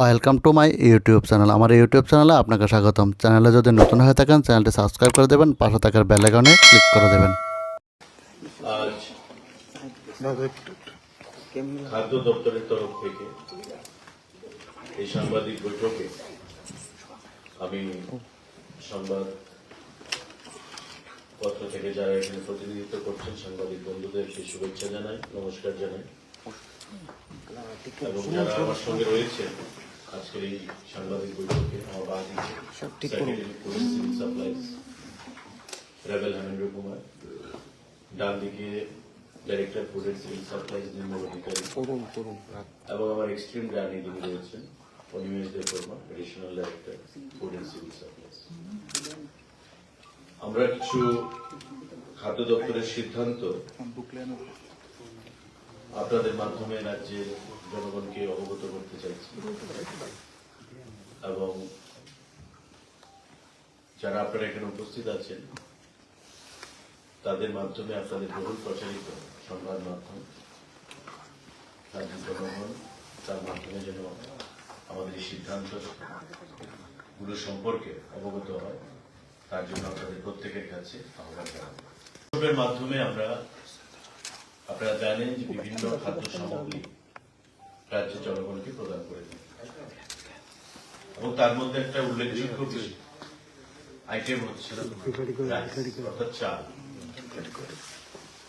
Welcome to my YouTube channel. আমার YouTube চ্যানেলে আপনাকে স্বাগতম। চ্যানেলে যদি নতুন হয়ে থাকেন চ্যানেলটি সাবস্ক্রাইব করে দেবেন, পাশে থাকার বেল আইকনে ক্লিক করে দেবেন। আজ খাদ্য দপ্তরের তরফ থেকে এই সাংবাদিক বৈঠকে আমি সংবাদ পত্র থেকে যারা এখানে প্রতিনিধিত্ব করছেন সাংবাদিক বন্ধুদেরকে শুভেচ্ছা জানাই, নমস্কার জানাই এবং যারা আমার সঙ্গে রয়েছে আজকের এই সাংবাদিক বৈঠকে আমার বাদিকে পুলিশ সিভিল সাপ্লাইজ রেবেল হেমেন্দ্র কুমার, ডান দিকে director food and civil supplies Nirmal Adhikari এবং আমার এক্সট্রিম ডানে যিনি রয়েছেন Animesh Debbarma, additional director food and civil supplies. আমরা কিছু খাদ্য দপ্তরের সিদ্ধান্ত আপনাদের মাধ্যমে রাজ্যের জনগণকে অবগত করতে চাইছি এবং যারা আপনারা এখানে উপস্থিত আছেন তাদের মাধ্যমে আপনাদের বহুল প্রচারিত সংবাদ মাধ্যম রাজ্যের জনগণ তার মাধ্যমে যেন আমাদের এই সিদ্ধান্ত গুলো সম্পর্কে অবগত হয় তার জন্য আপনাদের প্রত্যেকের কাছে আহ্বান জানাবো। মাধ্যমে আপনারা জানেন যে বিভিন্ন খাদ্য সামগ্রী রাজ্যের জনগণকে প্রদান করে দিই এবং তার মধ্যে একটা উল্লেখযোগ্য আইটেম হচ্ছে অর্থাৎ চাল।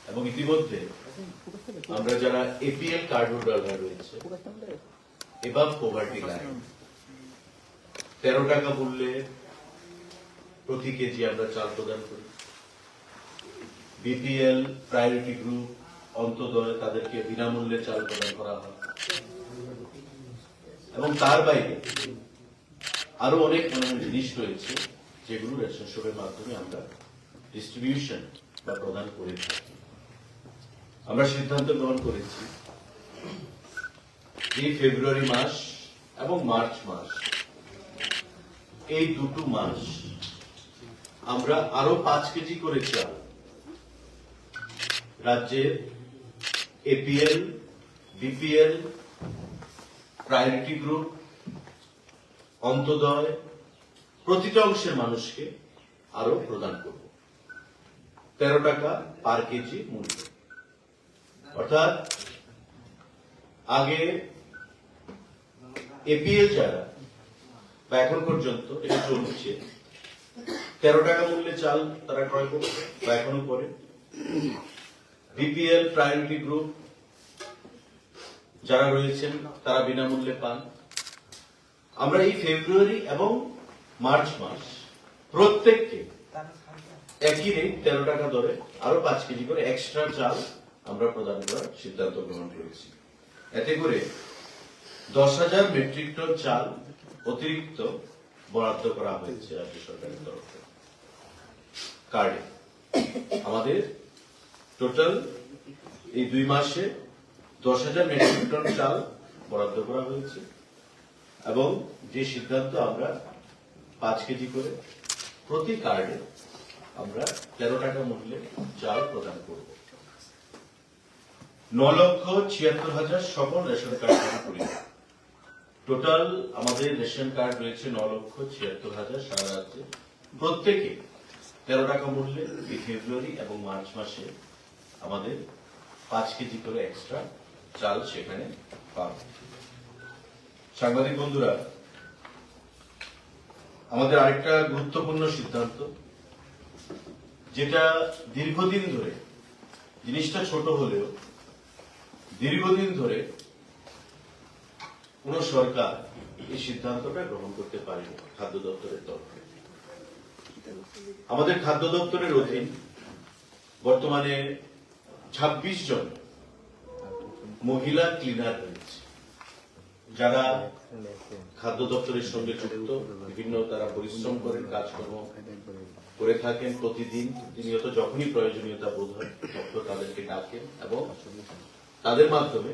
এবং ইতিমধ্যে আমরা যারা এপিএল কার্ড হোল্ডার রয়েছে এবার পভার্টি লাইন 13 টাকা মূল্যে প্রতি কেজি আমরা চাল প্রদান করি। বিপিএল প্রায়োরিটি গ্রুপ অন্তদয় তাদেরকে বিনামূল্যে চাল প্রদান করা হয় এবং তার বাইরে আরো অনেক জিনিস রয়েছে যেগুলো রেশন শপের মাধ্যমে আমরা ডিস্ট্রিবিউশন বা প্রদান করে থাকি। আমরা সিদ্ধান্ত গ্রহণ করেছি এই ফেব্রুয়ারি মাস এবং মার্চ মাস এই দুটো মাস আমরা আরো 5 কেজি করে চাল রাজ্যের APL, BPL, priority group, Antyodaya প্রতিটা অংশের মানুষকে আরো প্রদান করব 13 টাকা পার কেজি মূল্য। অর্থাৎ আগে এপিএল যারা বা এখন পর্যন্ত এটা চলছে 13 টাকা মূল্যে চাল তারা ক্রয় করছে বা এখনো করে। বিপিএল প্রায়োরিটি গ্রুপ যারা রয়েছেন তারা বিনামূল্যে পান। আমরা এই ফেব্রুয়ারি এবং মার্চ মাস প্রত্যেককে একই রেট 13 টাকা দরে আরো 5 কেজি করে এক্সট্রা চাল আমরা প্রদান করার সিদ্ধান্ত গ্রহণ করেছি। এতে করে 10,000 মেট্রিক টন চাল অতিরিক্ত বরাদ্দ করা হয়েছে রাজ্য সরকারের তরফ থেকে কার্ডে। আমাদের টোটাল এই 2 মাসে 10,000 মেট্রিক টন চাল বরাদ্দ করা হয়েছে এবং যে সিদ্ধান্ত আমরা 5 কেজি করে প্রতি কার্ডে আমরা 13 টাকা মূল্যে চাল প্রদান করব। 9,76,000 সকল রেশন কার্ড করি। টোটাল আমাদের রেশন কার্ড রয়েছে 9,76,000 সারা রাজ্যে। প্রত্যেকে 13 টাকা মূল্যে এই ফেব্রুয়ারি এবং মার্চ মাসে আমাদের 5 কেজি করে এক্সট্রা চাল সেখানে পাবে। সাংবাদিক বন্ধুরা, আমাদের আরেকটা গুরুত্বপূর্ণ সিদ্ধান্ত যেটা দীর্ঘদিন ধরে, জিনিসটা ছোট হলেও দীর্ঘদিন ধরে কোন সরকার এই সিদ্ধান্তটা গ্রহণ করতে পারেনি খাদ্য দপ্তরের তরফে। আমাদের খাদ্য দপ্তরের অধীন বর্তমানে 26 জন মহিলা ক্লিনার রয়েছে যারা খাদ্য দপ্তরের সঙ্গে যুক্ত, বিভিন্ন তারা পরিশ্রম করেন, কাজকর্ম করে থাকেন প্রতিদিন। প্রতিনিয়ত যখনই প্রয়োজনীয়তা বোধ হয় দপ্তর তাদেরকে ডাকেন এবং তাদের মাধ্যমে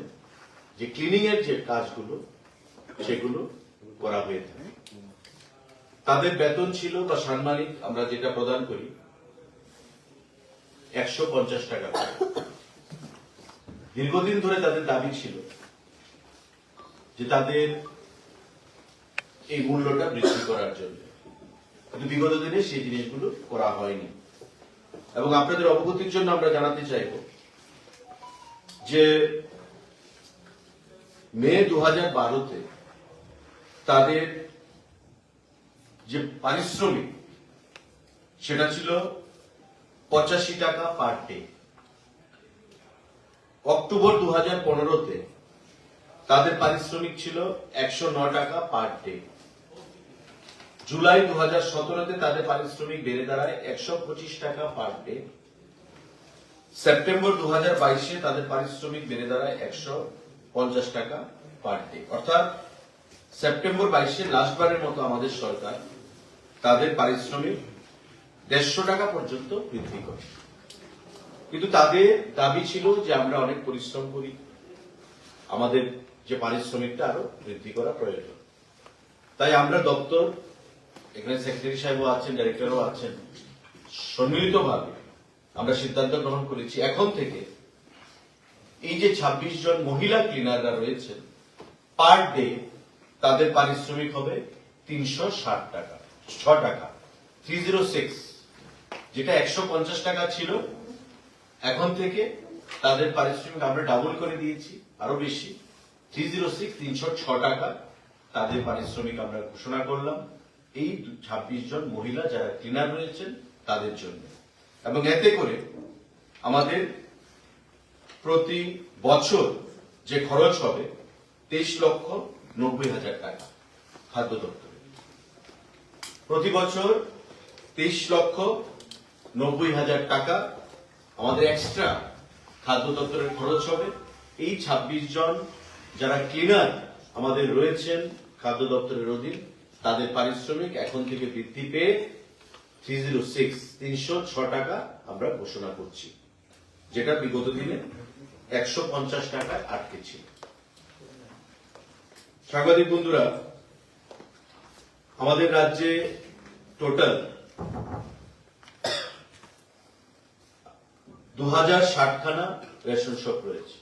যে ক্লিনিং এর যে কাজগুলো সেগুলো করা হয়ে থাকে। তাদের বেতন ছিল বা সাম্মানিক আমরা যেটা প্রদান করি 150 টাকা। দীর্ঘদিন ধরে তাদের দাবি ছিল যে তাদের এই মূল্যটা বৃদ্ধি করার জন্য, কিন্তু বিগত দিনে সেই জিনিসগুলো করা হয়নি। এবং আপনাদের অবগতির জন্য আমরা জানাতে চাইব যে মে 2012-তে তাদের যে পারিশ্রমিক সেটা ছিল 85 টাকা পার ডে। অক্টোবর 2015-তে তাদের পারিশ্রমিক ছিল 109 টাকা পার ডে। জুলাই 2017-তে তাদের পারিশ্রমিক বেড়ে দাঁড়ায় 125 টাকা পার ডে। সেপ্টেম্বর 2022-এ তাদের পারিশ্রমিক বেড়ে দাঁড়ায় 150 টাকা পার ডে। অর্থাৎ সেপ্টেম্বর 22-এ লাস্টবারের মতো আমাদের সরকার তাদের পারিশ্রমিক 150 টাকা পর্যন্ত বৃদ্ধি করে। কিন্তু তাদের দাবি ছিল যে আমরা অনেক পরিশ্রম করি, আমাদের যে পারিশ্রমিকটা আরো বৃদ্ধি করা প্রয়োজন। তাই আমরা দপ্তর, এখানে সেক্রেটারি সাহেবও আছেন, ডাইরেক্টরও আছেন, সম্মিলিতভাবে আমরা সিদ্ধান্ত গ্রহণ করেছি এখন থেকে এই যে 26 জন মহিলা ক্লিনাররা রয়েছেন পার ডে তাদের পারিশ্রমিক হবে 360 টাকা, 6 টাকা, 306, যেটা 150 টাকা ছিল। এখন থেকে তাদের পারিশ্রমিক আমরা ডাবল করে দিয়েছি, আরো বেশি, 306, 306 টাকা তাদের পারিশ্রমিক আমরা ঘোষণা করলাম এই 26 জন মহিলা যারা ক্লিনার রয়েছেন তাদের জন্য। এবং এতে করে আমাদের প্রতি বছর যে খরচ হবে 23,90,000 টাকা খাদ্য দপ্তরে। প্রতি বছর 23,90,000 টাকা আমাদের এক্সট্রা খাদ্য দপ্তরের খরচ হবে। এই 26 জন যারা ক্লিনার আমাদের রয়েছেন খাদ্য দপ্তরের অধীন তাদের পারিশ্রমিক এখন থেকে বৃদ্ধি পেয়ে 306 টাকা আমরা ঘোষণা করছি, যেটা বিগত দিনে 150 টাকায় আটকে ছিল। সাংবাদিক বন্ধুরা, আমাদের রাজ্যে টোটাল 2060 খানা রেশন শপ রয়েছে,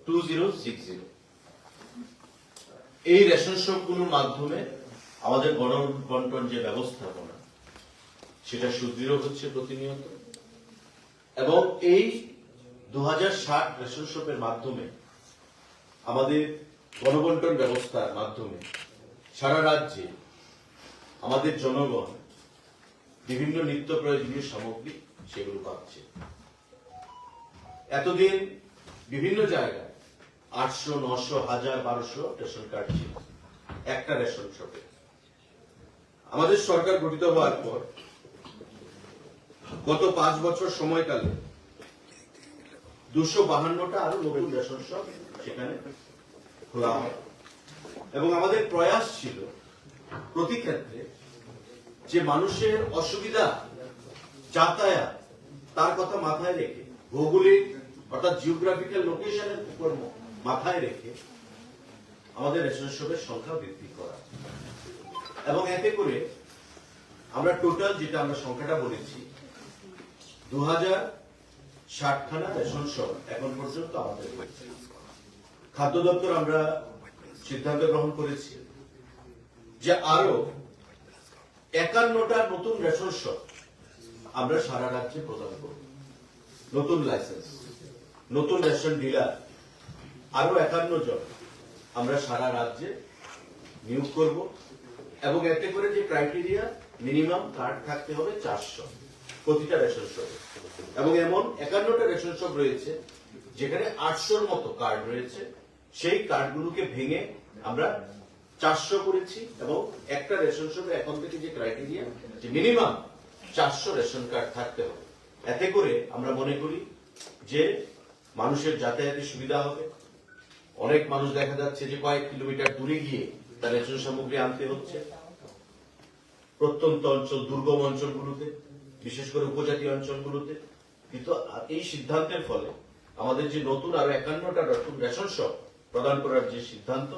2060। এই রেশন শপগুলোর মাধ্যমে আমাদের গণবন্টন যে ব্যবস্থাপনা সেটা সুদৃঢ় হচ্ছে প্রতিনিয়ত। এবং এই 2060 রেশন শপের মাধ্যমে আমাদের গণবন্টন ব্যবস্থার মাধ্যমে সারা রাজ্যে আমাদের জনগণ বিভিন্ন নিত্য প্রয়োজনীয় সামগ্রী সেগুলো পাচ্ছে। এতদিন বিভিন্ন জায়গায় 800, 900, 1000, 1200 রেশন কার্ড ছিল একটা রেশন শপে। আমাদের সরকার গঠিত হওয়ার পর গত 5 বছর সময়কালে 252টা আরো নতুন রেশন শপ সেখানে খোলা হয়। এবং আমাদের প্রয়াস ছিল প্রতি ক্ষেত্রে যে মানুষের অসুবিধা, যাতায়াত, তার কথা মাথায় রেখে, ভৌগোলিক অর্থাৎ জিওগ্রাফিক্যাল লোকেশনের উপর মাথায় রেখে আমাদের রেশন শপের সংখ্যা বৃদ্ধি করা। এবং এতে করে আমরা টোটাল যেটা আমরা সংখ্যাটা বলেছি 2060 খানা রেশন শপ এখন পর্যন্ত আমাদের রয়েছে। খাদ্য দপ্তর আমরা সিদ্ধান্ত গ্রহণ করেছি যে আরো 51টা নতুন রেশন শপ আমরা সারা রাজ্যে প্রদান করব। নতুন লাইসেন্স, নতুন রেশন ডিলার আরো 51 জন আমরা সারা রাজ্যে নিয়োগ করব। এবং এতে করে যে ক্রাইটেরিয়া, মিনিমাম কার্ড থাকতে হবে 400 প্রতিটা রেশন শপে। এবং এমন 51টা রেশন শপ রয়েছে যেখানে 800-র মতো কার্ড রয়েছে, সেই কার্ডগুলোকে ভেঙে আমরা 400 করেছি। এবং একটা রেশন শপে এখন থেকে যে ক্রাইটেরিয়া যে মিনিমাম 400 রেশন কার্ড থাকতে হবে। এতে করে আমরা মনে করি যে মানুষের যাতায়াতের সুবিধা হবে। অনেক মানুষ দেখা যাচ্ছে যে কয়েক কিলোমিটার দূরে গিয়ে তার রেশন সামগ্রী আনতে হচ্ছে। প্রত্যন্ত অঞ্চল, দুর্গম অঞ্চলগুলোতে, বিশেষ করে উপজাতি অঞ্চলগুলোতে। কিন্তু এই সিদ্ধান্তের ফলে আমাদের যে নতুন আরো 51টা নতুন রেশন শপ প্রদান করার যে সিদ্ধান্ত,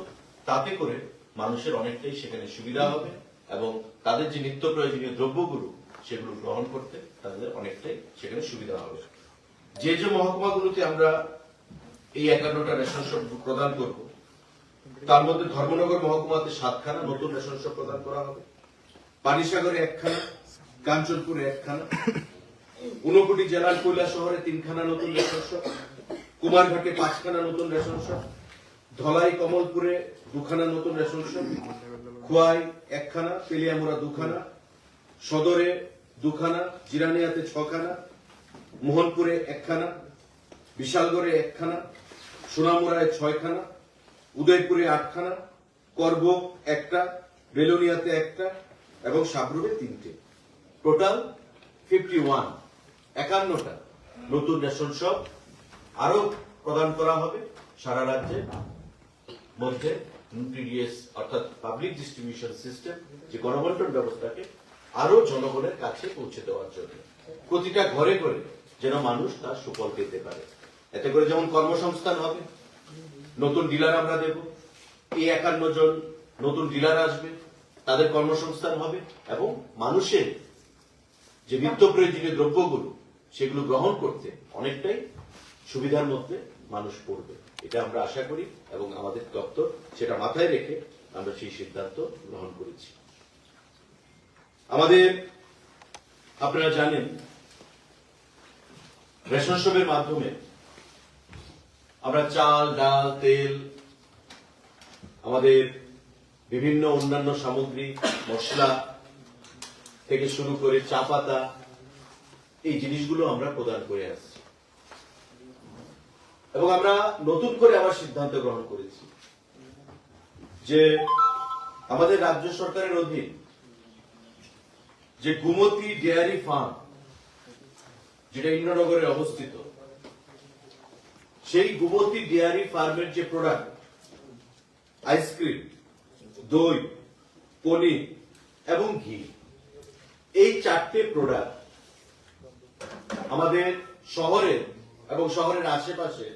তাতে করে মানুষের অনেকটাই সেখানে সুবিধা হবে এবং তাদের যে নিত্য প্রয়োজনীয় দ্রব্যগুলো সেগুলো গ্রহণ করতে তাদের অনেকটাই সেখানে সুবিধা হবে। যে যে মহকুমাগুলোতে আমরা এই 51টা রেশন শপ প্রদান করব, তার মধ্যে ধর্মনগর মহকুমাতে 7খানা নতুন রেশন শপ প্রদান করা হবে, পানিসাগরে 1খানা, কাঞ্চনপুরে 1খানা, ঊনকোটি জেলার কৈলাসহরে 3খানা নতুন রেশন শপ, কুমারঘাটে 5খানা নতুন রেশন শপ, ধলাই কমলপুরে 2খানা নতুন রেশন শপ, খোয়াই 1খানা, তেলিয়ামুড়া 2খানা, সদরে 2খানা, জিরানিয়াতে 6খানা, মোহনপুরে 1খানা, বিশালগড়ে 1খানা, সোনামুড়ায় 6খানা, উদয়পুরে 8খানা, করব 1টা, বেলোনিয়াতে 1টা এবং সাবরুমে 3টে। টোটাল 51টা নতুন রেশন শপ আরো প্রদান করা হবে সারা রাজ্যের মধ্যে। পিডিএস অর্থাৎ পাবলিক ডিস্ট্রিবিউশন সিস্টেম, যে গণবন্টন ব্যবস্থাকে আরো জনগণের কাছে পৌঁছে দেওয়ার জন্য প্রতিটা ঘরে ঘরে যেন মানুষ তার সুফল পেতে পারে। এতে করে যেমন কর্মসংস্থান হবে, নতুন ডিলার আমরা দেব, এই 51 জন নতুন ডিলার আসবে, তাদের কর্মসংস্থান হবে এবং মানুষের যে নিত্য প্রয়োজনীয় দ্রব্যগুলো সেগুলো গ্রহণ করতে অনেকটাই সুবিধার মধ্যে মানুষ পড়বে, এটা আমরা আশা করি এবং আমাদের দপ্তর সেটা মাথায় রেখে আমরা সেই সিদ্ধান্ত গ্রহণ করেছি। আমাদের আপনারা জানেন রেশন শপের মাধ্যমে আমরা চাল, ডাল, তেল, আমাদের বিভিন্ন অন্যান্য সামগ্রী, মশলা থেকে শুরু করে চা পাতা, এই জিনিসগুলো আমরা প্রদান করে আসছি এবং আমরা নতুন করে আবার সিদ্ধান্ত গ্রহণ করেছি যে আমাদের রাজ্য সরকারের অধীন যে গুমতি ডেয়ারি ফার্ম, যেটা ইন্দ্রনগরে অবস্থিত, সেই গুমতি ডেয়ারি ফার্মের যে প্রোডাক্ট, আইসক্রিম, দই, পনির এবং ঘি, এই 4টে প্রোডাক্ট আমাদের শহরে এবং শহরের আশেপাশে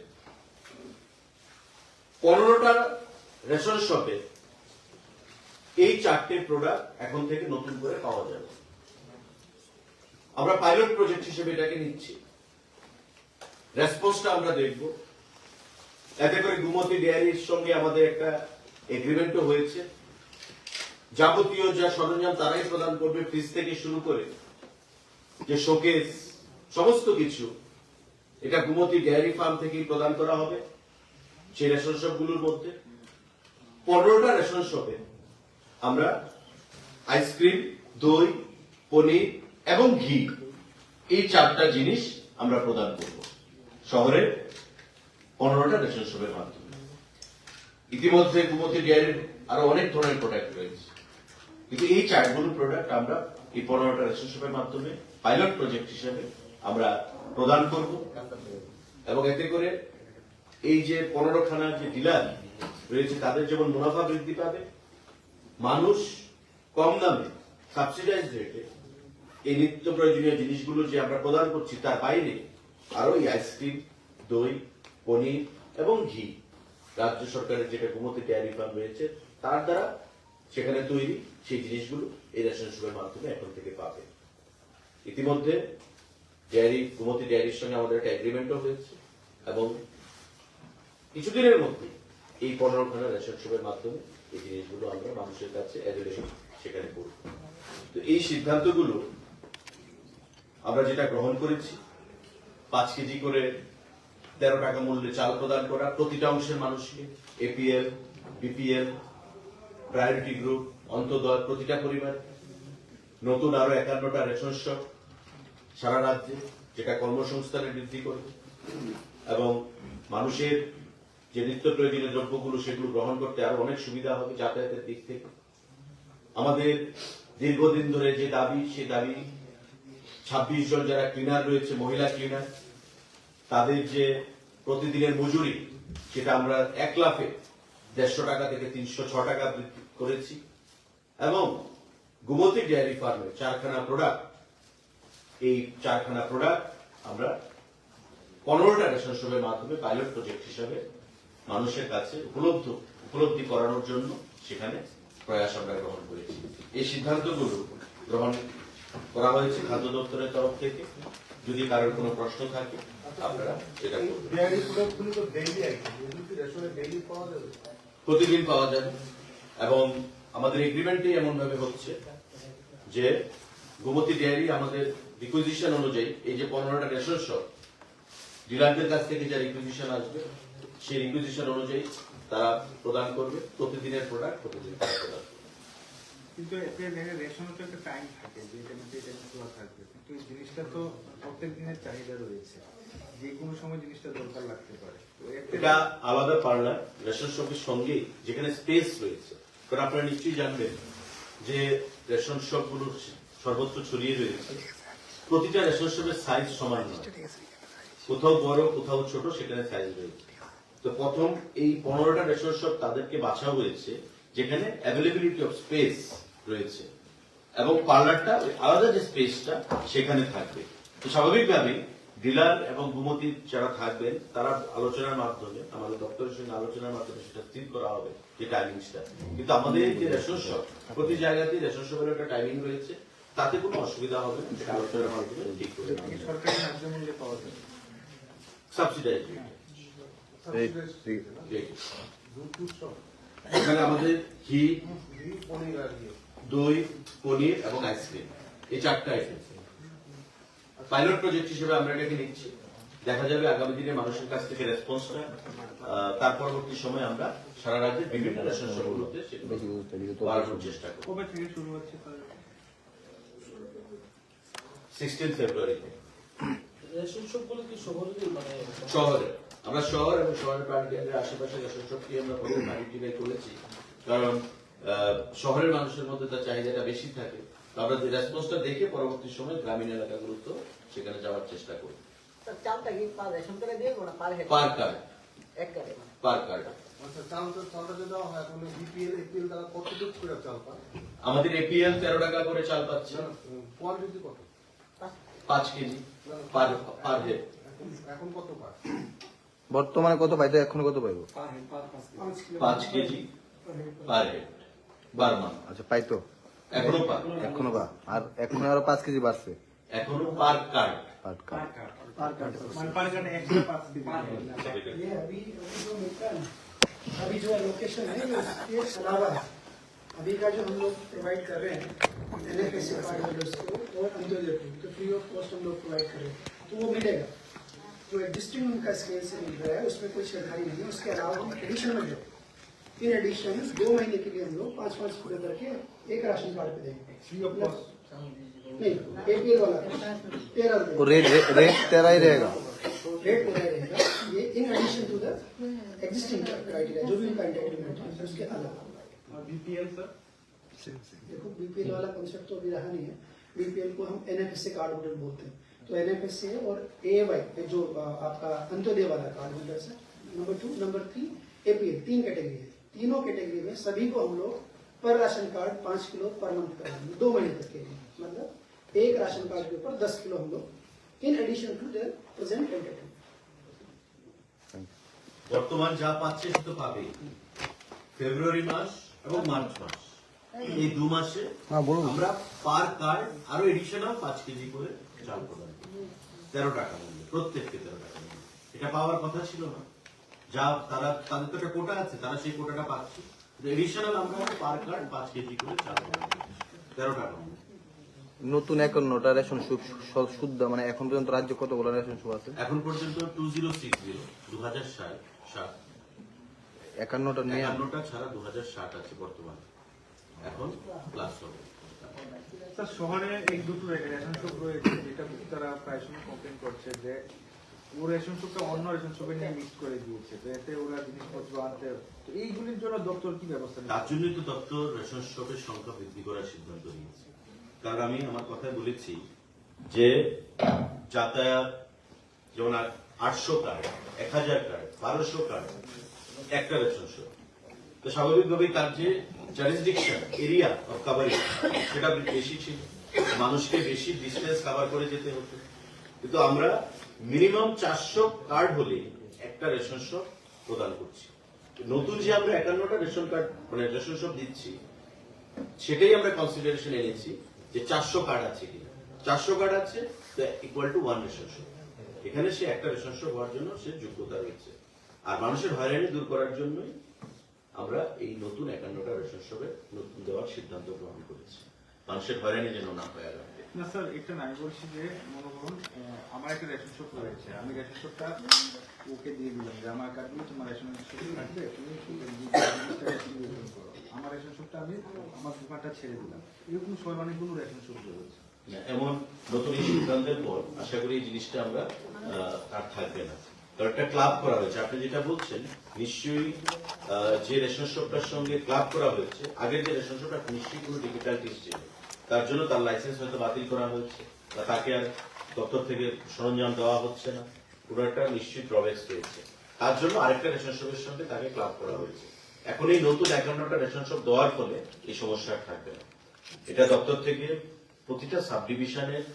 15টা রেশন শপে এই 4টে প্রোডাক্ট এখন থেকে নতুন করে পাওয়া যাবে। আমরা পাইলট প্রজেক্ট হিসেবে এটাকে নিচ্ছি, রেসপন্সটা আমরা দেখব। এতে করে গুমতি ডেয়ারির সঙ্গে আমাদের একটা এগ্রিমেন্টও হয়েছে, যাবতীয় যা সরঞ্জাম তারাই প্রদান করবে, ফ্রিজ থেকে শুরু করে যে শোকেস, সমস্ত কিছু এটা গুমতি ডেয়ারি ফার্ম থেকেই প্রদান করা হবে। সেই রেশন শপগুলোর মধ্যে 15টা রেশন শপে আমরা আইসক্রিম, দই, পনির এবং ঘি, এই 4টা জিনিস আমরা প্রদান করব শহরে 15টা রেশন শপের মাধ্যমে। ইতিমধ্যে গুমতি ডেয়ারির আরো অনেক ধরনের প্রোডাক্ট রয়েছে, কিন্তু এই 4গুলো প্রোডাক্ট আমরা এই 15টা রেশন শপের মাধ্যমে পাইলট প্রজেক্ট হিসেবে আমরা প্রদান করব এবং এতে করে এই যে 15খানা যে ডিলার রয়েছে তাদের যেমন মুনাফা বৃদ্ধি পাবে, মানুষ কম দামে সাবসিডাইজ রেটে এই নিত্য প্রয়োজনীয় জিনিসগুলো যে আমরা প্রদান করছি তার বাইরে আরো এই আইসক্রিম, দই, পনির এবং ঘি রাজ্য সরকারের যেটা গুমতি ডেয়ারি ফার্ম রয়েছে তার দ্বারা সেখানে তৈরি সেই জিনিসগুলো এই রেশন শপের মাধ্যমে এখন থেকে পাবে। ইতিমধ্যে গুমতি ডেয়ারির সঙ্গে আমাদের একটা এগ্রিমেন্টও হয়েছে এবং কিছুদিনের মধ্যে এই 15খানা রেশন শপের মাধ্যমে এই জিনিসগুলো আমরা মানুষের কাছে সেখানে করব। তো এই সিদ্ধান্তগুলো আমরা যেটা গ্রহণ করেছি, 5 কেজি করে 13 টাকা মূল্যে চাল প্রদান করা প্রতিটা অংশের মানুষকে, এপিএল, বিপিএল, প্রায়োরিটি গ্রুপ, অন্তর্দয় প্রতিটা পরিবার, নতুন আরো 51টা রেশন শপ সারা রাজ্যে, যেটা কর্মসংস্থানে বৃদ্ধি করবে এবং মানুষের যে নিত্য প্রয়োজনীয় দ্রব্যগুলো সেগুলো গ্রহণ করতে আরো অনেক সুবিধা হবে যাতায়াতের দিক থেকে। আমাদের দীর্ঘদিন ধরে যে দাবি, সে দাবি 26 জন যারা ক্লিনার রয়েছে, মহিলা ক্লিনার, তাদের যে প্রতিদিনের মজুরি সেটা আমরা 1 লাফে 150 টাকা থেকে 306 টাকা বৃদ্ধি করেছি এবং গুমতি ডেয়ারি ফার্মের 4খানা প্রোডাক্ট, এই 4খানা প্রোডাক্ট আমরা 15টা রেশন শপের মাধ্যমে পাইলট প্রজেক্ট হিসাবে মানুষের কাছে উপলব্ধি করানোর জন্য সেখানে প্রয়াস আমরা গ্রহণ করেছি। এই সিদ্ধান্তগুলো গ্রহণ করা হয়েছে খাদ্য দপ্তরের তরফ থেকে। যদি কারোর কোনো প্রশ্ন থাকে আপনারা সেটা করবেন। প্রতিদিন পাওয়া যাবে এবং আমাদের এগ্রিমেন্টই এমন ভাবে হচ্ছে যে গোমতী ডেয়ারি আমাদের রিকুইজিশন অনুযায়ী এই যে 15টা রেশন শপ ডিলারদের কাছ থেকে যে রিকুইজিশন আসবে সেই রিকুইজিশন অনুযায়ী তারা প্রদান করবে প্রতিদিনের প্রোডাক্ট প্রতিদিন তারা প্রদান করবে। কিন্তু এতে রেশনের তো একটা টাইম থাকে যে এটা মধ্যে এটা খোলা থাকবে, কিন্তু এই জিনিসটা তো প্রত্যেক দিনের চাহিদা রয়েছে, যে কোনো সময় জিনিসটা দরকার লাগতে পারে। তো এটা আলাদা পার্লার রেশন শপের সঙ্গে যেখানে স্পেস রয়েছে, কারণ আপনারা নিশ্চয়ই জানবেন যে রেশন শপ গুলো সর্বত্র ছড়িয়ে রয়েছে, প্রতিটা রেশন শপের সাইজ সমান নয়, কোথাও বড় কোথাও ছোট, সেখানে সাইজ রয়েছে। তো প্রথম এই 15টা রেশন শপ তাদেরকে বাছা হয়েছে যেখানে অ্যাভেলেবিলিটি অফ স্পেস রয়েছে এবং পার্লারটা আলাদা যে স্পেসটা সেখানে থাকবে। তো স্বাভাবিকভাবেই ডিলার এবং গুমতি যারা থাকবেন তারা আলোচনার মাধ্যমে, আমাদের দপ্তরের সঙ্গে আলোচনার মাধ্যমে সেটা স্থির করা হবে যে টাইমিংসটা। কিন্তু আমাদের যে রেশন শপ, প্রতি জায়গাতেই রেশন শপের একটা টাইমিং রয়েছে, তাতে কোনো অসুবিধা হবে না, সেটা আলোচনার মাধ্যমে ঠিক করে দেওয়া হবে। সরকারি ন্যায্য মূল্যে পাওয়া যায়। সাবসিডাইজ এখানে আমাদের ঘি, দই, পনির এবং আইসক্রিম, এই 4টা আইটেম পাইলট প্রজেক্ট হিসেবে আমরা এটাকে নিচ্ছি। দেখা যাবে আগামী দিনে মানুষের কাছ থেকে রেসপন্সটা, তার পরবর্তী সময় আমরা সারা রাজ্যের বিভিন্ন রেশন শপগুলোতে সেগুলো বাড়ানোর চেষ্টা করব। কবে থেকে শুরু হচ্ছে তাহলে? 16 ফেব্রুয়ারিতে রেশন শপগুলো কি শহরে মানে শহরে, আমরা শহর এবং শহরের প্রাণ কেন্দ্রের আশেপাশে রেশন শপকে আমরা প্রথমে আইডেন্টিফাই করেছি, কারণ শহরের মানুষের মধ্যে তার চাহিদাটা বেশি থাকে। তো আমরা যে রেসপন্সটা দেখে পরবর্তী সময় গ্রামীণ এলাকাগুলোতে সেখানে যাওয়ার চেষ্টা করি। চালটা কি পার রেশন করে দিয়ে না পার হেড পার কার্ড, এক কার্ডে মানে পার কার্ড। আচ্ছা, চালটা যদি দেওয়া হয় তাহলে বিপিএল এপিএল তারা কতটুকু করে চাল পায়? আমাদের এপিএল 13 টাকা করে চাল পাচ্ছে, কোয়ান্টিটি কত? 5 কেজি পার হেড। এখন কত পায়? বর্তমানে কত পাইতো, এখন কত পাইবো? 5 KG per head per month. আচ্ছা পাইতো, এখনো পার, এখনো বা আর এখন আরো 5 কেজি বাড়ছে। এখনো পার কার্ড। পার কার্ড। মানে পার কার্ডে 105 কেজি। ये अभी जो मिलता है ना, अभी जो लोकेशन है ये सलावा है। अभी का जो हम लोग प्रोवाइड कर रहे हैं NFSA कार्ड होल्डर्स को और अंत्योदय को, तो फ्री ऑफ कॉस्ट हम लोग प्रोवाइड कर रहे हैं, तो वो मिलेगा। जो एग्जिस्टिंग उनका स्केल से मिल रहा है उसमें कोई छेड़खानी नहीं है। उसके अलावा हम एडिशन में जो इन एडिशन 2 महीने के लिए हम लोग 5-5 पूरे करके एक राशन कार्ड पे देंगे। फ्री ऑफ कॉस्ट नहीं, APL वाला 13 वो रेट तेरा ही रहेगा। रेट पूरा रहेगा। ये in addition to the existing criteria जो भी उनका एंटाइटलमेंट है उसके अलावा। और बीपीएल सर देखो बीपीएल वाला कॉन्सेप्ट तो अभी रहा नहीं है। बीपीएल को हम NFSA कार्ड होल्डर बोलते हैं, तो NFSA और AAY जो आपका अंत्योदय वाला कार्ड होल्डर है, नंबर 2, नंबर 3 APL, 3 कैटेगरी है। तीनों कैटेगरी में सभी को हम लोग पर ration card 5 kilo per month कराएंगे 2 महीने तक के लिए। मतलब एक राशन कार्ड के ऊपर 10 किलो हम लोग in addition to their present entitlement. বর্তমান যা পাচ্ছে সে তো পাবেই। ফেব্রুয়ারি মাস এবং মার্চ মাস, এই 2 মাসে আমরা পার কার্ড আরো এডিশনাল 5 কেজি করে চাল প্রদান করি, 13 টাকা মূল্যে, প্রত্যেককে 13 টাকা মূল্যে। এটা পাওয়ার কথা ছিল না, যা তারা তাদের তো একটা কোটা আছে, তারা সেই কোটাটা পাচ্ছে। এডিশনাল আমরা পার কার্ড 5 কেজি করে চাল প্রদান করি, 13 টাকা মূল্যে। নতুন 51টা রেশন শুদ্ধ মানে এখন পর্যন্ত রাজ্য কতগুলো রেশন শপ আছে? এখন পর্যন্ত 2060 51টা নিয়ে 51টা ছাড়া 2060 আছে বর্তমানে, এখন প্লাস হবে। স্যার শহরে এক দুটো রেশন শপ রয়েছে যেটা তারা প্রায় সময় কমপ্লেন করছে যে ও রেশন শপটা অন্য রেশন শপে নিয়ে মিক্স করে দিয়েছে, তো এতে ওরা জিনিসপত্র আনতে, তো এইগুলির জন্য দপ্তর কি ব্যবস্থা তার নিচ্ছে? জন্যই তো দপ্তর রেশন শপের সংখ্যা বৃদ্ধি করার সিদ্ধান্ত নিয়েছে। কারণ আমি আমার কথায় বলেছি যে যাতায়াত যেমন 800 কার্ড, 1000 কার্ড, 1200 কার্ড একটা রেশন শপ, তো স্বাভাবিকভাবেই তার যে জারিসডিকশন এরিয়া অফ কাভারেজ সেটা বেশি ছিল, মানুষকে বেশি ডিস্টেন্স কভার করে যেতে হতো। কিন্তু আমরা মিনিমাম 400 কার্ড হলে একটা রেশন শপ প্রদান করছি। নতুন যে আমরা 51টা রেশন কার্ড মানে রেশন শপ দিচ্ছি, সেটাই আমরা কনসিডারেশন এনেছি যে 400 কার্ড আছে কিনা। 400 কার্ড আছে ইকুয়াল টু 1 রেশন শপ, এখানে সে একটা রেশন শপ হওয়ার জন্য সে যোগ্যতা রয়েছে। আর মানুষের হয়রানি দূর করার জন্যই আমরা এই নতুন 51টা রেশন শপে নতুন দেওয়ার সিদ্ধান্ত গ্রহণ করেছি, মানুষের হয়রানি যেন না হয় আগামী। না স্যার, এটা না, আমি বলছি যে মনে করুন আমার একটা রেশন শপ রয়েছে, আমি রেশন শপটা ওকে দিয়ে দিলাম যে আমার কার্ড দিয়ে তোমার রেশন শপ থাকবে, তুমি বিতরণ করো। আমার রেশন শপটা আমি আমার দোকানটা ছেড়ে দিলাম, এরকম সময় অনেকগুলো রেশন শপ রয়েছে। এমন নতুন এই সিদ্ধান্তের পর আশা করি এই জিনিসটা আমরা আর থাকবে না। কারণ একটা ক্লাব করা হয়েছে, আপনি যেটা বলছেন নিশ্চয়ই যে রেশন শপটার সঙ্গে ক্লাব করা হয়েছে, আগের যে রেশন শপটা নিশ্চয়ই কোনো ডিফিকাল্টিস ছিল, তার জন্য তার লাইসেন্স হয়তো বাতিল করা হয়েছে বা তাকে আর দপ্তর থেকে সরঞ্জাম দেওয়া হচ্ছে না, কোনো একটা নিশ্চয়ই ড্রব্যাক্স রয়েছে, তার জন্য আরেকটা রেশন শপের সঙ্গে তাকে ক্লাব করা হয়েছে। এখন এই নতুন 51টা রেশন শপ দেওয়ার ফলে এই সমস্যা আর থাকবে না। এটা দপ্তর থেকে প্রতিটা সাব ডিভিশনের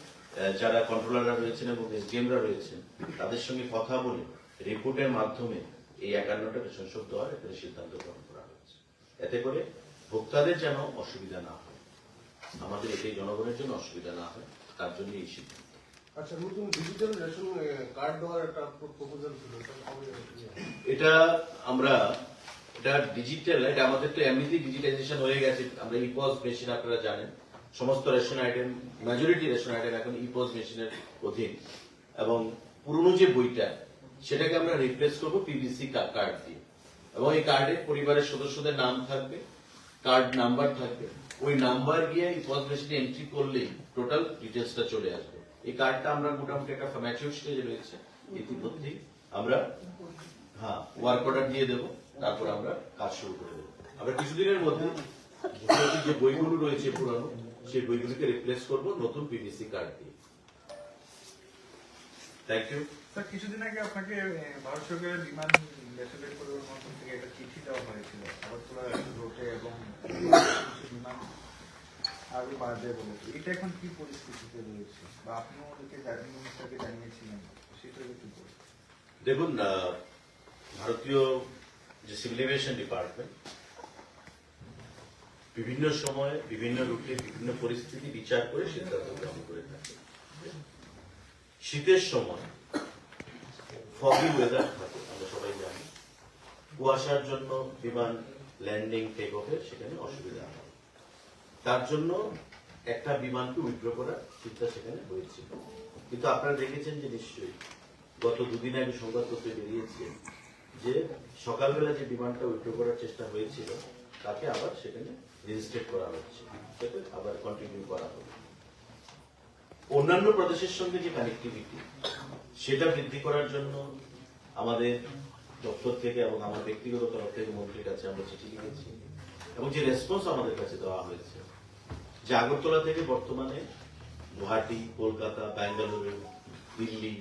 যারা কন্ট্রোলাররা রয়েছেন এবং এসডিএমরা রয়েছেন তাদের সঙ্গে কথা বলে রিপোর্টের মাধ্যমে এই 51টা রেশন শপ দেওয়ার একটা সিদ্ধান্ত গ্রহণ করা হয়েছে, এতে করে ভোক্তাদের যেন অসুবিধা না হয়, আমাদের এটাই জনগণের জন্য অসুবিধা না হয়, তার জন্য এই সিদ্ধান্ত। আচ্ছা, নতুন ডিজিটাল রেশন কার্ড দেওয়ার একটা প্রপোজাল ছিল, এটা কবে হবে? এটা আমরা এটা ডিজিটাল, এটা আমাদের তো এমনিতেই ডিজিটাইজেশন হয়ে গেছে। আমরা ইপস মেশিন, আপনারা জানেন সমস্ত ration item, majority ration item এখন ইপস মেশিনের অধীন, এবং পুরনো যে বইটা সেটাকে আমরা রিপ্লেস করবো পিভিসি কার্ড দিয়ে, এবং এই কার্ডে পরিবারের সদস্যদের নাম থাকবে, কার্ড নাম্বার থাকবে, ওই নাম্বার গিয়ে ইপস মেশিনে এন্ট্রি করলেই টোটাল ডিটেলসটা চলে আসবে। এই কার্ডটা আমরা মোটামুটি একটা ম্যাচিউর স্টেজে রয়েছে, ইতিমধ্যেই আমরা ওয়ার্ক অর্ডার দিয়ে দেবো, তারপর আমরা কাজ শুরু করে দেবো। আমরা কিছুদিনের মধ্যে যে বইগুলো রয়েছে পুরানো, সেই বইগুলিকে রিপ্লেস করবো নতুন পিভিসি কার্ড দিয়ে। থ্যাংক ইউ স্যার, কিছুদিন আগে আপনাকে ভারত সরকারের বিমান বেসরকারি পরিবহন মন্ত্রক থেকে একটা চিঠি দেওয়া হয়েছিল আগরতলা রোডে, এবং বিমান আরো বাড়বে বলেছে, এটা এখন কি পরিস্থিতিতে রয়েছে, বা আপনিও ওদেরকে মিনিস্টারকে জানিয়েছিলেন, সেটা কি বলবেন? দেখুন, ভারতীয় যে সিভিল এভিয়েশন ডিপার্টমেন্ট বিভিন্ন সময়ে বিভিন্ন রুটে বিভিন্ন পরিস্থিতি বিচার করে সিদ্ধান্ত গ্রহণ করে থাকে। শীতের সময় ফগি ওয়েদার থাকে, আমরা সবাই জানি, কুয়াশার জন্য বিমান ল্যান্ডিং টেক অফে সেখানে অসুবিধা হয়, তার জন্য একটা বিমানকে উইথড্র করার চিন্তা সেখানে হয়েছিল। কিন্তু আপনারা দেখেছেন যে নিশ্চয়ই গত দুদিন আগে সংবাদপত্রে বেরিয়েছে যে সকালবেলা যে বিমানটা উইথড্র করার চেষ্টা হয়েছিল তাকে আবার সেখানে রেজিস্ট্রেট করা হচ্ছে, সেটা আবার কন্টিনিউ করা হবে। অন্যান্য প্রদেশের সঙ্গে যে কানেক্টিভিটি সেটা বৃদ্ধি করার জন্য আমাদের দপ্তর থেকে এবং আমার ব্যক্তিগত তরফ থেকে মন্ত্রীর কাছে আমরা চিঠি লিখেছি, এবং যে রেসপন্স আমাদের কাছে দেওয়া হয়েছে যে আগরতলা থেকে বর্তমানে গুয়াহাটি, কলকাতা, বেঙ্গালুরু, দিল্লি,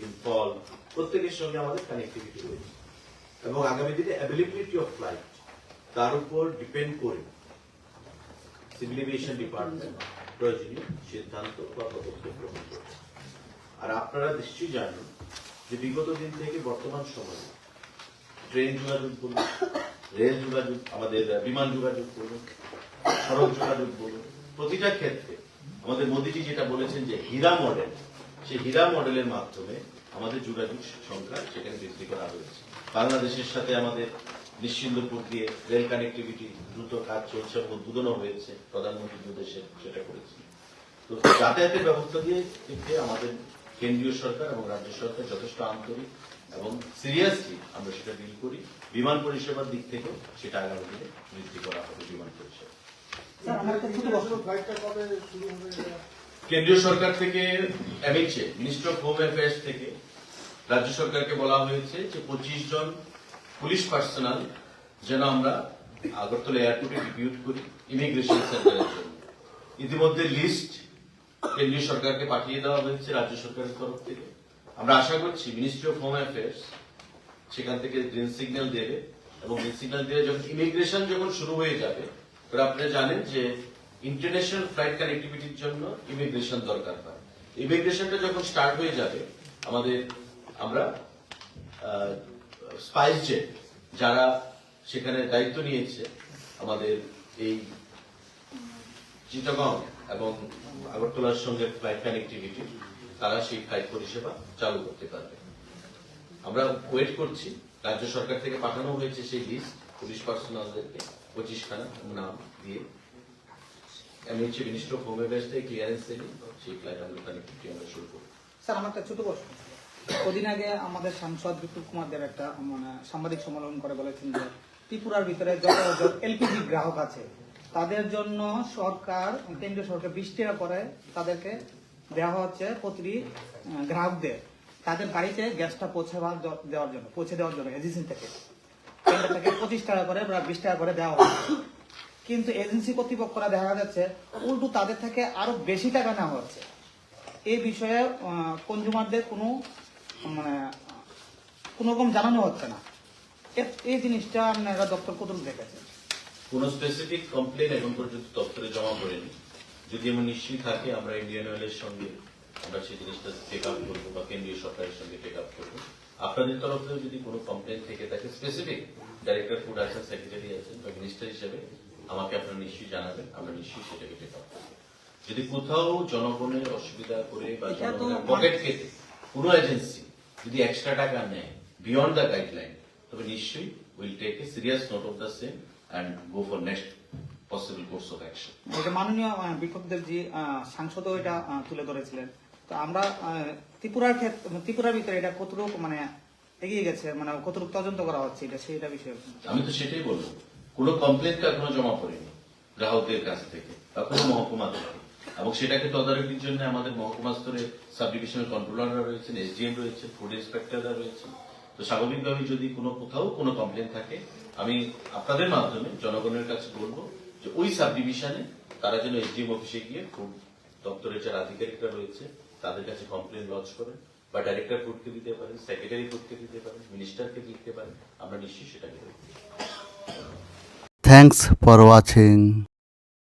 ইম্ফল প্রত্যেকের সঙ্গে আমাদের কানেক্টিভিটি রয়েছে, এবং আগামী দিনে অ্যাভেলেবিলিটি অফ ফ্লাইট তার উপর ডিপেন্ড করে সিভিল এভিয়েশন ডিপার্টমেন্ট প্রয়োজনীয় সিদ্ধান্ত বা পদক্ষেপ গ্রহণ করছে। আর আপনারা নিশ্চয়ই জানেন যে বিগত দিন থেকে বর্তমান সময়ে ট্রেন যোগাযোগ বলুন, রেল যোগাযোগ, আমাদের বিমান যোগাযোগ বলুন, সড়ক যোগাযোগ বলুন, প্রতিটা ক্ষেত্রে আমাদের মোদীজি যেটা বলেছেন যে হীরা মডেল, সেই হীরা মডেলের মাধ্যমে আমাদের যোগাযোগ সংখ্যা সেখানে বৃদ্ধি করা হয়েছে। বাংলাদেশের সাথে আমাদের নিশ্চিন্দপুর দিয়ে রেল কানেক্টিভিটি দ্রুত কাজ চলছে এবং উদ্বোধনও হয়েছে, প্রধানমন্ত্রী নির্দেশে সেটা করেছে। তো যাতায়াতের ব্যবস্থা দিয়ে আমাদের কেন্দ্রীয় সরকার এবং রাজ্য সরকার যথেষ্ট আন্তরিক এবং সিরিয়াসলি আমরা সেটা ডিল করি। বিমান পরিষেবার দিক থেকে সেটা আগামী দিনে বৃদ্ধি করা হবে। বিমান পরিষেবা ফ্লাইটটা কবে শুরু হবে? কেন্দ্রীয় সরকার থেকে MHA, ministry of home affairs থেকে রাজ্য সরকারকে বলা হয়েছে যে 25 জন পুলিশ পার্সোনাল যেন আমরা আগরতলা এয়ারপোর্টে ডিপিউট করি ইমিগ্রেশন সেন্টারের জন্য। ইতিমধ্যে লিস্ট কেন্দ্রীয় সরকারকে পাঠিয়ে দেওয়া হয়েছে রাজ্য সরকারের তরফ থেকে। আমরা আশা করছি মিনিস্ট্রি অফ হোম অ্যাফেয়ার্স সেখান থেকে গ্রিন সিগন্যাল দেবে, এবং গ্রিন সিগন্যাল দিয়ে যখন ইমিগ্রেশন যখন শুরু হয়ে যাবে, আপনারা জানেন যে ইন্টারন্যাশনাল ফ্লাইট কানেক্টিভিটির জন্য ইমিগ্রেশন দরকার হয়। ইমিগ্রেশনটা যখন স্টার্ট হয়ে যাবে আমরা স্পাইস জেট যারা সেখানে দায়িত্ব নিয়েছে আমাদের এই চিটাগং এবং আগরতলার সঙ্গে ফ্লাইট কানেক্টিভিটি, তারা সেই ফ্লাইট পরিষেবা চালু করতে পারবে। আমরা ওয়েট করছি, রাজ্য সরকার থেকে পাঠানো হয়েছে সেই লিস্ট, পুলিশ পার্সোনালদেরকে 25খানা নাম দিয়ে আমি হচ্ছে মিনিস্টার অফ হোম অ্যাফেয়ার্স থেকে ক্লিয়ারেন্স দিই, সেই ফ্লাইট আমরা কানেক্টিভিটি আমরা শুরু করবো। স্যার আমার একটা ছোট প্রশ্ন। কদিন আগে আমাদের সাংসদ বিপুল কুমার দেব একটা সাংবাদিক সম্মেলন করে বলেছেন যে ত্রিপুরার ভিতরে যত এলপিজি গ্রাহক আছে তাদের জন্য সরকার, কেন্দ্রীয় সরকার 20 টাকা করে তাদেরকে দেওয়া হচ্ছে প্রতিটি গ্রাহকদের তাদের বাড়িতে গ্যাসটা পৌঁছে দেওয়ার জন্য এজেন্সি থেকে কেন্দ্র থেকে 25 টাকা করে বা 20 টাকা করে দেওয়া হচ্ছে। কিন্তু এজেন্সি কর্তৃপক্ষরা দেখা যাচ্ছে উল্টো তাদের থেকে আরো বেশি টাকা নেওয়া হচ্ছে। এই বিষয়ে কনজিউমারদের কোনো রকম জানানো হচ্ছে না। এই জিনিসটা আপনারা দপ্তর কতটুকু দেখেছেন? কোনো স্পেসিফিক কমপ্লেন এখন পর্যন্ত দপ্তরে জমা করেনি। যদি এমন নিশ্চয়ই থাকে আমরা ইন্ডিয়ান অয়েলের সঙ্গে আমরা সেই জিনিসটা টেক আপ করবো বা কেন্দ্রীয় সরকারের সঙ্গে টেক আপ করবো। আপনাদের তরফ থেকে যদি কোনো কমপ্লেন থেকে থাকে স্পেসিফিক, ডাইরেক্টর ফুড আছেন, সেক্রেটারি আছেন বা মিনিস্টার হিসেবে আমাকে আপনারা নিশ্চয়ই জানাবেন, আমরা নিশ্চয়ই সেটাকে টেক আপ করবো। যদি কোথাও জনগণের অসুবিধা করে বা জনগণের পকেট কেটে কোনো এজেন্সি যদি এক্সট্রা টাকা নেয় বিয়ন্ড দ্য গাইডলাইন, তবে নিশ্চয়ই will take a serious note of the same and go for next possible course of action. এটা মাননীয় বিপ্লব দেবজি সাংসদও এটা তুলে ধরেছিলেন। তো আমরা ত্রিপুরার ভিতরে এটা কতটুকু এগিয়ে গেছে, কতটুকু তদন্ত করা হচ্ছে এটা সেটা বিষয়ে আমি তো সেটাই বলবো, কোনো কমপ্লেন তো এখনো জমা পড়েনি গ্রাহকদের কাছ থেকে বা কোনো মহকুমা থেকে, এবং সেটাকে তদারকির জন্য আমাদের মহকুমা স্তরে সাব ডিভিশনাল কন্ট্রোলাররা রয়েছেন, এসডিএম রয়েছেন, ফুড ইন্সপেক্টররা রয়েছেন। তো স্বাভাবিকভাবে যদি কোথাও কোনো কমপ্লেন থাকে আমি আপনাদের মাধ্যমে জনগণের কাছে বলবো যে ওই সাব ডিভিশনে তারা যেন এসডিএম অফিসে গিয়ে ফুড দপ্তরের যারা আধিকারিকরা রয়েছে তাদের কাছে কমপ্লেন লঞ্চ করেন বা ডাইরেক্টর ফুডকে দিতে পারেন, সেক্রেটারি ফুডকে দিতে পারেন, মিনিস্টারকে দিতে পারেন, আমরা নিশ্চয়ই সেটাকে দেখব। Thanks for watching.